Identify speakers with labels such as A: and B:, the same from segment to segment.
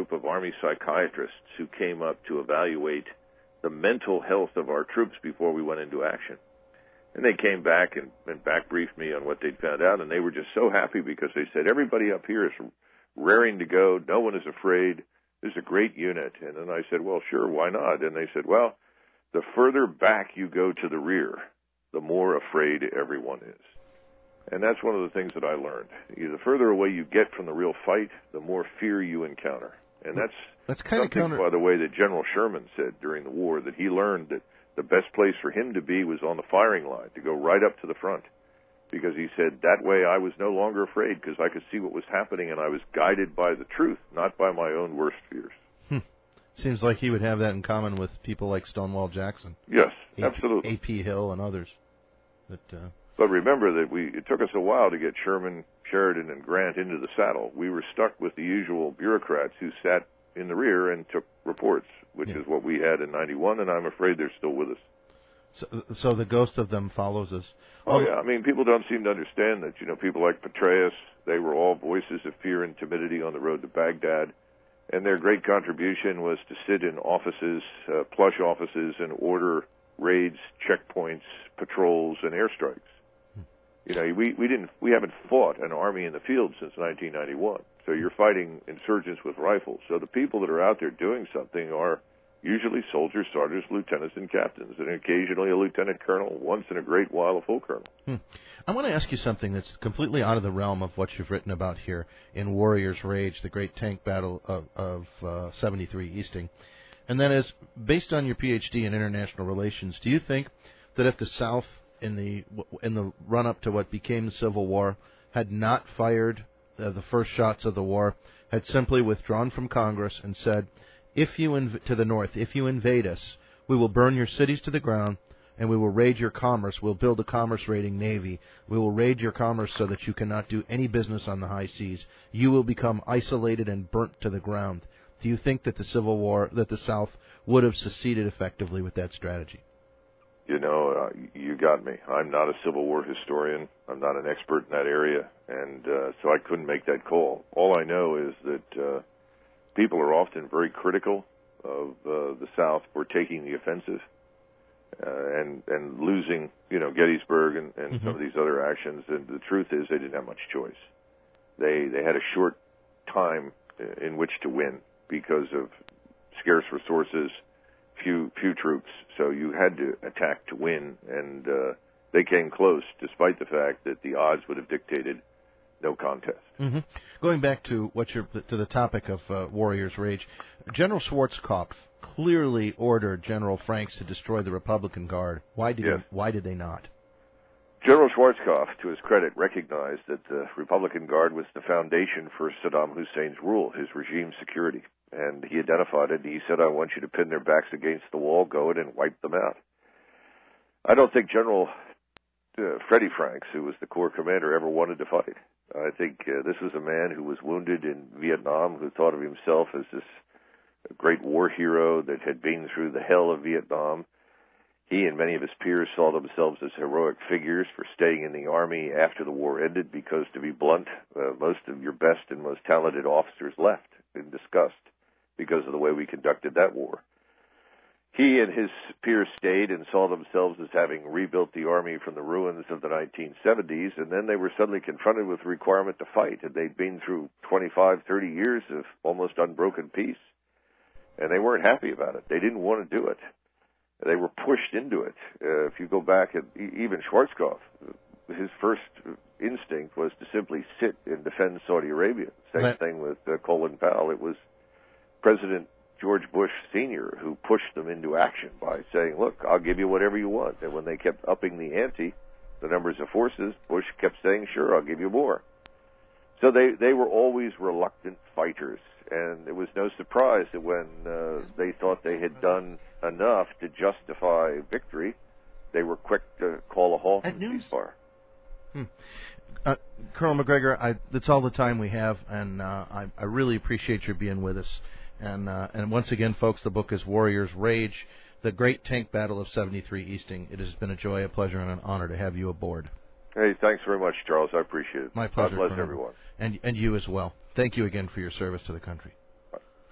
A: group of Army psychiatrists who came up to evaluate the mental health of our troops before we went into action. And they came back and back briefed me on what they'd found out, and they were just so happy because they said, everybody up here is raring to go. No one is afraid. This is a great unit. And then I said, well, sure, why not? And they said, well, the further back you go to the rear, the more afraid everyone is. And that's one of the things that I learned. The further away you get from the real fight, the more fear you encounter. And that's
B: kind of
A: something, by the way, that General Sherman said during the war, that he learned that the best place for him to be was on the firing line, to go right up to the front. Because he said, that way I was no longer afraid because I could see what was happening and I was guided by the truth, not by my own worst fears.
B: Seems like he would have that in common with people like Stonewall Jackson.
A: Yes, absolutely.
B: A.P. Hill and others.
A: But remember that it took us a while to get Sherman, Sheridan, and Grant into the saddle. We were stuck with the usual bureaucrats who sat in the rear and took reports, which is what we had in 91, and I'm afraid they're still with us.
B: So the ghost of them follows us.
A: Oh, yeah. I mean, people don't seem to understand that, people like Petraeus, they were all voices of fear and timidity on the road to Baghdad. And their great contribution was to sit in offices, plush offices, and order raids, checkpoints, patrols, and airstrikes. We haven't fought an army in the field since 1991. So you're fighting insurgents with rifles. So the people that are out there doing something are usually soldiers, sergeants, lieutenants, and captains, and occasionally a lieutenant colonel, once in a great while a full colonel.
B: I want to ask you something that's completely out of the realm of what you've written about here in Warrior's Rage, the great tank battle of 73 Easting. And that is, based on your Ph.D. in international relations, do you think that if the South, in the run-up to what became the Civil War, had not fired the first shots of the war, had simply withdrawn from Congress and said, to the North, if you invade us, we will burn your cities to the ground, and we will raid your commerce. We'll build a commerce-raiding navy. We will raid your commerce so that you cannot do any business on the high seas. You will become isolated and burnt to the ground. Do you think that the Civil War, that the South would have seceded effectively with that strategy?
A: You got me. I'm not a Civil War historian. I'm not an expert in that area, and so I couldn't make that call. All I know is that people are often very critical of the South for taking the offensive and losing, Gettysburg and some of these other actions. And the truth is they didn't have much choice. They had a short time in which to win because of scarce resources, few troops. So you had to attack to win, and they came close, despite the fact that the odds would have dictated no contest.
B: Going back to the topic of Warrior's Rage, General Schwarzkopf clearly ordered General Franks to destroy the Republican Guard. Why did they not?
A: General Schwarzkopf, to his credit, recognized that the Republican Guard was the foundation for Saddam Hussein's rule, his regime's security. And he identified it. He said, I want you to pin their backs against the wall, go in and wipe them out. I don't think General Freddie Franks, who was the Corps commander, ever wanted to fight. I think this was a man who was wounded in Vietnam, who thought of himself as this great war hero that had been through the hell of Vietnam. He and many of his peers saw themselves as heroic figures for staying in the Army after the war ended because, to be blunt, most of your best and most talented officers left in disgust because of the way we conducted that war. He and his peers stayed and saw themselves as having rebuilt the Army from the ruins of the 1970s, and then they were suddenly confronted with the requirement to fight, and they'd been through 25, 30 years of almost unbroken peace, and they weren't happy about it. They didn't want to do it. They were pushed into it. If you go back, even Schwarzkopf, his first instinct was to simply sit and defend Saudi Arabia. Same thing with Colin Powell. It was President George Bush Sr. who pushed them into action by saying, look, I'll give you whatever you want. And when they kept upping the ante, the numbers of forces, Bush kept saying, sure, I'll give you more. So they were always reluctant fighters. And it was no surprise that when they thought they had done enough to justify victory, they were quick to call a halt and ceasefire.
B: Colonel Macgregor, that's all the time we have, and I really appreciate your being with us. And once again, folks, the book is Warrior's Rage, The Great Tank Battle of 73 Easting. It has been a joy, a pleasure, and an honor to have you aboard.
A: Hey, thanks very much, Charles. I appreciate it.
B: My pleasure.
A: God bless everyone.
B: And you as well. Thank you again for your service to the country.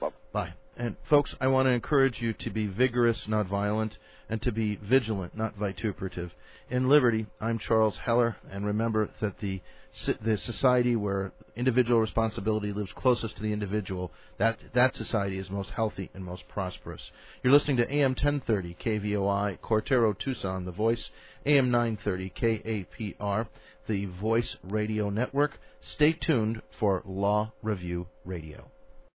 A: Bye-bye.
B: Bye. And, folks, I want to encourage you to be vigorous, not violent, and to be vigilant, not vituperative. In Liberty, I'm Charles Heller, and remember that the society where individual responsibility lives closest to the individual, that society is most healthy and most prosperous. You're listening to AM 1030 KVOI, Cortero, Tucson, The Voice, AM 930 KAPR, the Voice Radio Network. Stay tuned for Law Review Radio.